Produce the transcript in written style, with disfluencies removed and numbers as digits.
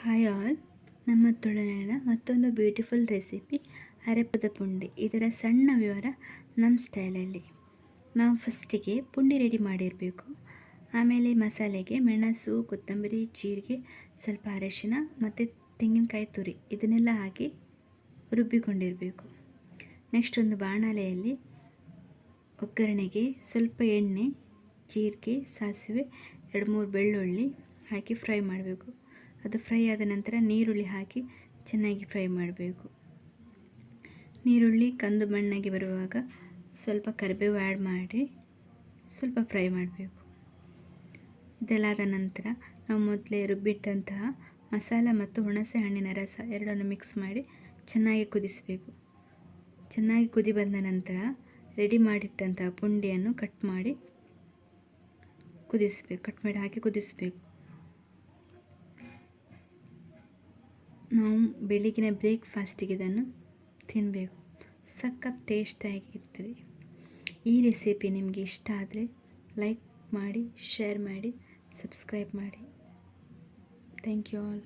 Hi all, ನಮ್ಮ ತುಳುನಾಡಿನ ಮತ್ತೊಂದು ಬ್ಯೂಟಿಫುಲ್ ರೆಸಿಪಿ ಅರೆಪದ ಪುಂಡಿ. ಇದರ ಸಣ್ಣ ವಿವರ ನಮ್ಮ ಸ್ಟೈಲಲ್ಲಿ. ನಾವು ಫಸ್ಟಿಗೆ ಪುಂಡಿ ರೆಡಿ ಮಾಡಿರಬೇಕು. ಆಮೇಲೆ ಮಸಾಲೆಗೆ ಮೆಣಸು, ಕೊತ್ತಂಬರಿ, ಜೀರಿಗೆ, ಸ್ವಲ್ಪ ಅರಿಶಿನ ಮತ್ತು ತೆಂಗಿನಕಾಯಿ ತುರಿ ಇದನ್ನೆಲ್ಲ ಹಾಕಿ ರುಬ್ಬಿಕೊಂಡಿರಬೇಕು. ನೆಕ್ಸ್ಟ್ ಒಂದು ಬಾಣಲೆಯಲ್ಲಿ ಒಗ್ಗರಣೆಗೆ ಸ್ವಲ್ಪ ಎಣ್ಣೆ, ಜೀರಿಗೆ, ಸಾಸಿವೆ, 2-3 ಬೆಳ್ಳುಳ್ಳಿ ಹಾಕಿ ಫ್ರೈ ಮಾಡಬೇಕು. ಅದು ಫ್ರೈ ಆದ ನಂತರ ನೀರುಳ್ಳಿ ಹಾಕಿ ಚೆನ್ನಾಗಿ ಫ್ರೈ ಮಾಡಬೇಕು. ನೀರುಳ್ಳಿ ಕಂದು ಬಣ್ಣಗೆ ಬರುವಾಗ ಸ್ವಲ್ಪ ಕರಿಬೇವು ಆ್ಯಡ್ ಮಾಡಿ ಸ್ವಲ್ಪ ಫ್ರೈ ಮಾಡಬೇಕು. ಇದೆಲ್ಲಾದ ನಂತರ ನಾವು ಮೊದಲೇ ರುಬ್ಬಿಟ್ಟಂತಹ ಮಸಾಲ ಮತ್ತು ಹುಣಸೆ ಹಣ್ಣಿನ ರಸ ಎರಡನ್ನು ಮಿಕ್ಸ್ ಮಾಡಿ ಚೆನ್ನಾಗಿ ಕುದಿಸಬೇಕು. ಚೆನ್ನಾಗಿ ಕುದಿ ಬಂದ ನಂತರ ರೆಡಿ ಮಾಡಿಟ್ಟಂತಹ ಪುಂಡಿಯನ್ನು ಕಟ್ ಮಾಡಿ ಹಾಕಿ ಕುದಿಸಬೇಕು. ನಾವು ಬೆಳಗಿನ ಬ್ರೇಕ್ಫಾಸ್ಟಿಗೆ ಇದನ್ನು ತಿನ್ನಬೇಕು. ಸಖತ್ ಟೇಸ್ಟಾಗಿರ್ತದೆ. ಈ ರೆಸಿಪಿ ನಿಮಗೆ ಇಷ್ಟ ಆದರೆ ಲೈಕ್ ಮಾಡಿ, ಶೇರ್ ಮಾಡಿ, ಸಬ್ಸ್ಕ್ರೈಬ್ ಮಾಡಿ. Thank you all.